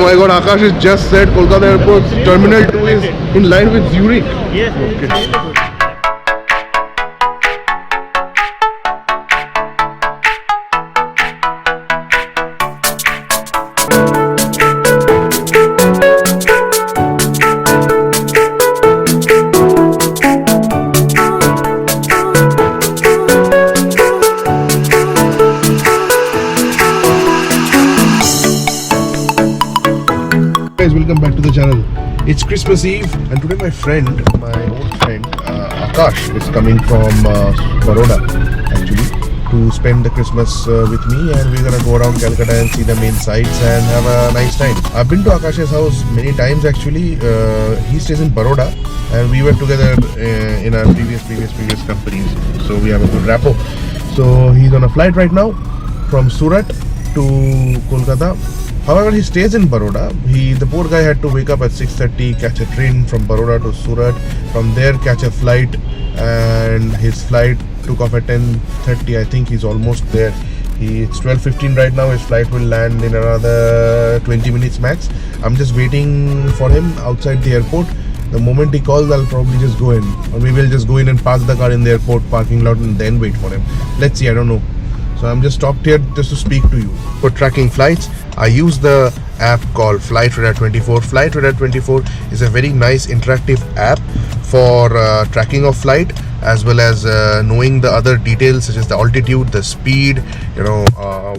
Oh my god, Akash has just said Kolkata Airport's Terminal 2 is in line with Zurich. Yes, Okay. it's really good. Guys, welcome back to the channel. It's Christmas Eve and today my old friend Akash is coming from Baroda actually to spend the Christmas with me, and we're gonna go around Calcutta and see the main sites and have a nice time. I've been to Akash's house many times actually. He stays in Baroda and we were together in our previous companies, so we have a good rapport. So he's on a flight right now from Surat to Kolkata. However, he stays in Baroda. The poor guy had to wake up at 6:30, catch a train from Baroda to Surat, from there catch a flight, and his flight took off at 10:30. I think he's almost there. It's 12:15 right now. His flight will land in another 20 minutes max. I'm just waiting for him outside the airport. The moment he calls, I'll probably just go in, or maybe I'll just go in and park the car in the airport parking lot and then wait for him. Let's see, I don't know. So I'm just stopped here just to speak to you. For tracking flights, I use the app called Flightradar24. Flightradar24 is a very nice interactive app for tracking of flight, as well as knowing the other details such as the altitude, the speed,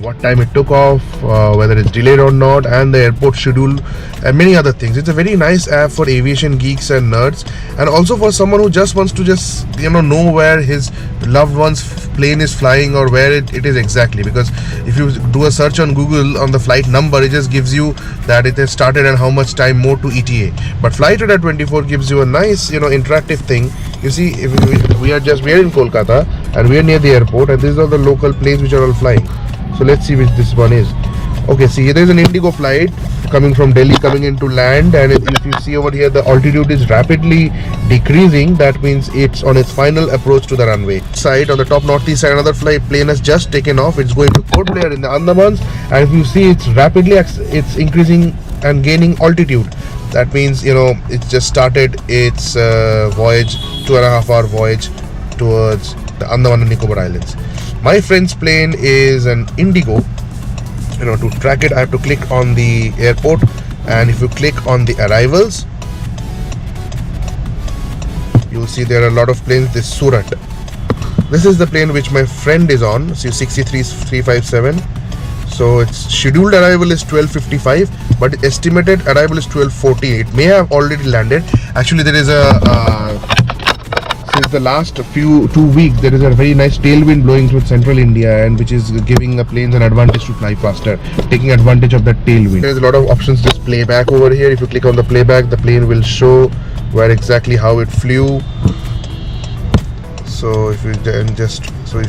what time it took off, whether it's delayed or not, and the airport schedule, and many other things. It's a very nice app for aviation geeks and nerds, and also for someone who just wants to know where his loved one's plane is flying or where it is exactly. Because if you do a search on Google on the flight number, it just gives you that it has started and how much time more to ETA. But Flightradar24 gives you a nice interactive thing. You see, if we are in Kolkata and we are near the airport, and these are the local planes which are all flying. So let's see which this one is. Okay, see, there is an Indigo flight coming from Delhi, coming into land, and if you see over here, the altitude is rapidly decreasing. That means it's on its final approach to the runway. Side on the top northeast side, another plane has just taken off. It's going to Port Blair in the Andamans, and if you see, it's increasing and gaining altitude. That means it's just started its voyage, 2.5-hour voyage towards the Andaman and Nicobar Islands. My friend's plane is an Indigo. To track it, I have to click on the airport, and if you click on the arrivals, you'll see there are a lot of planes. This Surat. This is the plane which my friend is on. See, 63357. So its scheduled arrival is 12:55, but estimated arrival is 12:40. It may have already landed. Actually, there is since the last 2 weeks, there is a very nice tailwind blowing through central India, and which is giving the planes an advantage to fly faster, taking advantage of that tailwind. There's a lot of options. Just playback over here. If you click on the playback, the plane will show where exactly how it flew. So if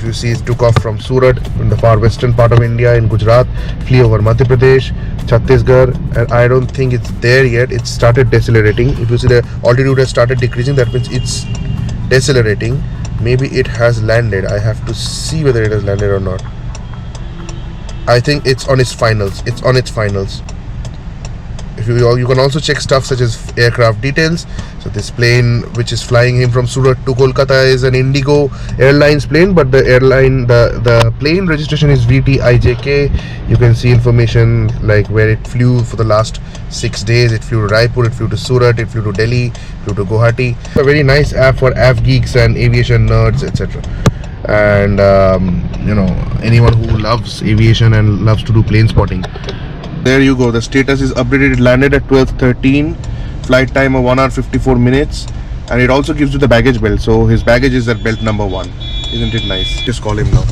you see, it took off from Surat in the far western part of India in Gujarat, flew over Madhya Pradesh, Chhattisgarh, and I don't think it's there yet. It started decelerating. If you see, the altitude has started decreasing, that means it's decelerating. Maybe it has landed. I have to see whether it has landed or not. I think it's on its finals. If you can also check stuff such as aircraft details. So this plane which is flying him from Surat to Kolkata is an Indigo Airlines plane, but the plane registration is VTIJK. You can see information like where it flew for the last 6 days. It flew to Raipur, it flew to Surat, it flew to Delhi, it flew to Guwahati. A very nice app for av geeks and aviation nerds, etc. And anyone who loves aviation and loves to do plane spotting. There you go. The status is updated. It landed at 12:13. Flight time of 1 hour 54 minutes. And it also gives you the baggage belt. So his baggage is at belt number 1. Isn't it nice? Just call him now.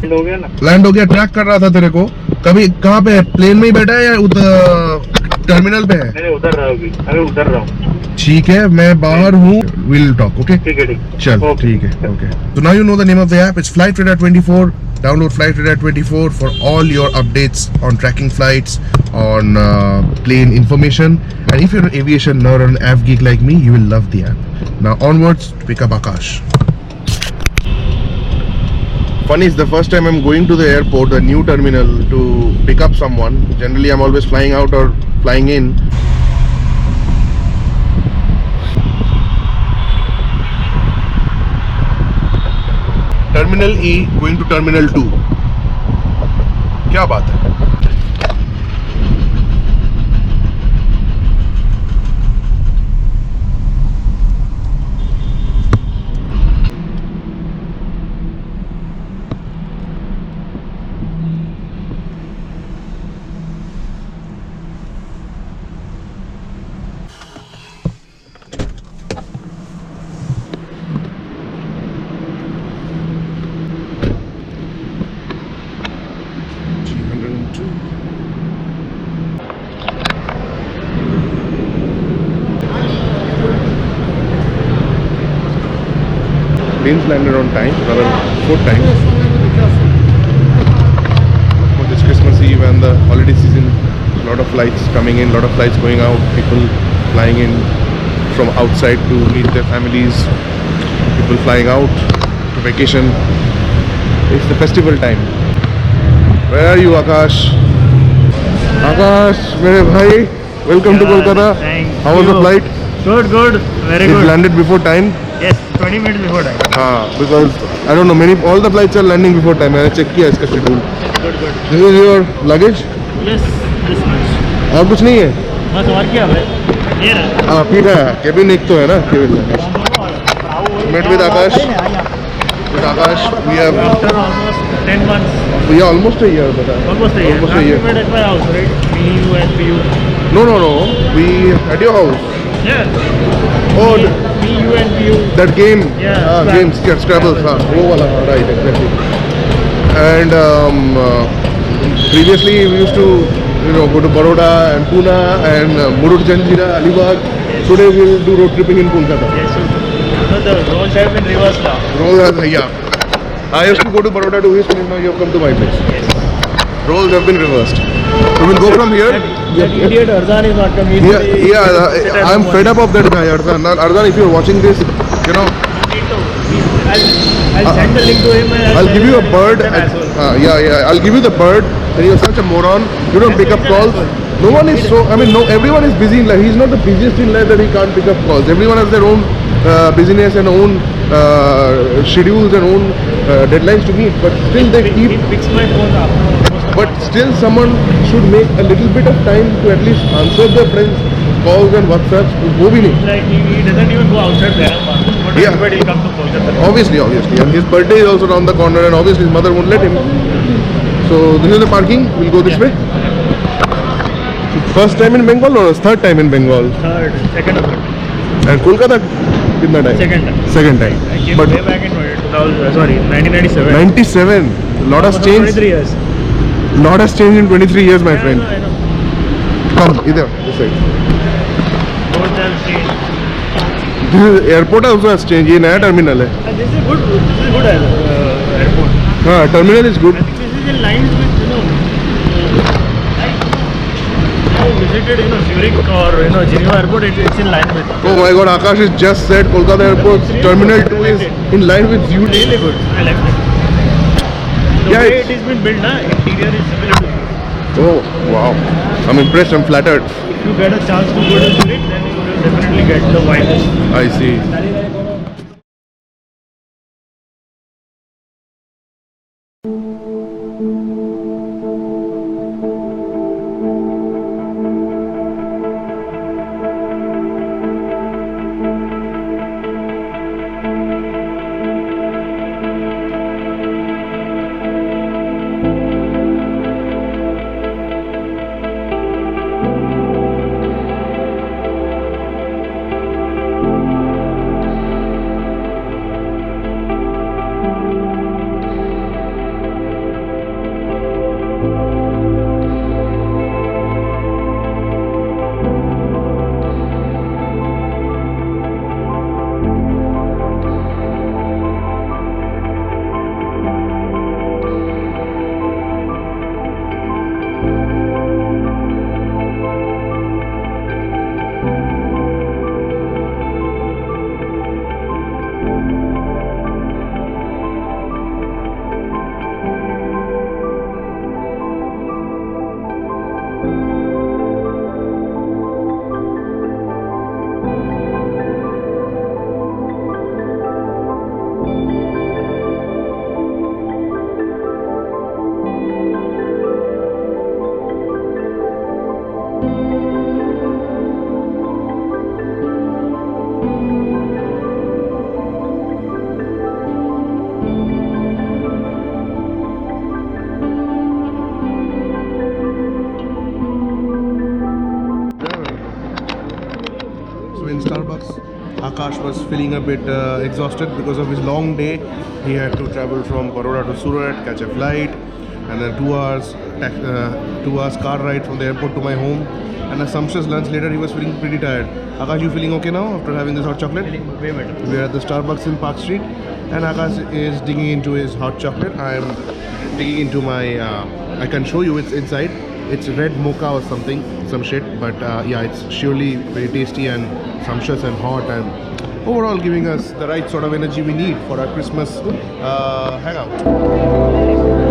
Land हो गया. Track कर रहा था तेरे को. कभी कहाँ पे है? प्लेन में ही बैठा है या उधर टर्मिनल पे है? नहीं, उधर रहा हूँ. ठीक है, मैं बाहर हूँ. We'll talk. Okay. ठीक है. चल, ठीक है. Okay. So now you know the name of the app. It's Flightradar24. Download Flightradar24 for all your updates on tracking flights, on plane information. And if you're an aviation nerd or an av geek like me, you will love the app. Now onwards to pick up Akash. Funny is the first time I'm going to the airport, the new terminal to pick up someone. Generally, I'm always flying out or flying in. Terminal E going to Terminal 2. क्या बात है? Planes landed on time, rather 4 times. For this Christmas Eve and the holiday season, a lot of flights coming in, a lot of flights going out, people flying in from outside to meet their families, people flying out to vacation. It's the festival time. Where are you, Akash? Akash, mere bhai, welcome to Kolkata. How was the flight? Good, very It good. landed before time. Yes, 20 minutes before time. Because I don't know, all the flights are landing before time. मैंने check किया इसका schedule. Good. This is your luggage? Yes, this much. और कुछ नहीं है? बस और क्या है? ये ना. हाँ, फिर है. Cabin एक तो है ना? Cabin luggage. Met with Akash. With Akash, we have. After almost 10 months. We are almost a year. Almost a year. Almost a year. We met at my house, right? Me, you, and you. No. We at your house. Yeah. Oh, Me, you, and you. that game. Yeah, Games, Scrabble. हाँ, वो वाला. Right, exactly. And previously we used to, go to Baroda and Pune and Murud Janjira, Alibag. Today we will do road tripping in Kolkata. Yes, so the roles have been reversed now. Roles are, yeah. I used to go to Baroda to his place, now you have come to my place. Yes. Roles have been reversed. So we'll go from here. That idiot Arzan is not coming. I'm fed up of that guy, Arzan. Arzan, if you're watching this, I'll send the link to him and I'll give you a bird. Yeah. I'll give you the bird. And you're such a moron. You don't pick up calls. No one is so. Everyone is busy in life. He's not the busiest in life that he can't pick up calls. Everyone has their own busyness and own schedules and own deadlines to meet. But still, they keep. He picks my phone up. But still, someone should make a little bit of time to at least answer their friends' calls and WhatsApps. वो भी नहीं. Like he doesn't even go outside there. But Yeah. everybody will come to Kolkata. Obviously. And his birthday is also around the corner, and obviously his mother won't let him. So this is the parking. We'll go this way. So first time in Bengal or third time in Bengal? Second or third. And Kolkata, कितना time? Second time. Second time. I came But way back in 1997. 97. Lot has changed. 23 years. Lot has changed in 23 years, my friend. I know. Come, either this side. Roads have changed. This is airport also has changed. ये नया terminal है. And this is good. This is good airport. हाँ, terminal is good. I think this is in line with I visited Zurich or Geneva airport. It's in line with. Oh my God, Akash has just said Kolkata airport terminal 2 is in line with Zurich. Really good. I like it. The Yeah, way it's- it has been built, interior is similar to Zurich. Oh wow, I'm impressed. I'm flattered. If you get a chance to go to Zurich, then you will definitely get the vibe. I see. Akash was feeling a bit exhausted because of his long day. He had to travel from Baroda to Surat, catch a flight, and then 2 hours, 2 hours car ride from the airport to my home, and a sumptuous lunch later. He was feeling pretty tired. Akash, you feeling okay now after having this hot chocolate? Feeling way better. We are at the Starbucks in Park Street, and Akash is digging into his hot chocolate. I am digging into my. I can show you it's inside. It's red mocha or something, some shit. But yeah, it's surely very tasty and sumptuous and hot, and overall giving us the right sort of energy we need for our Christmas hangout.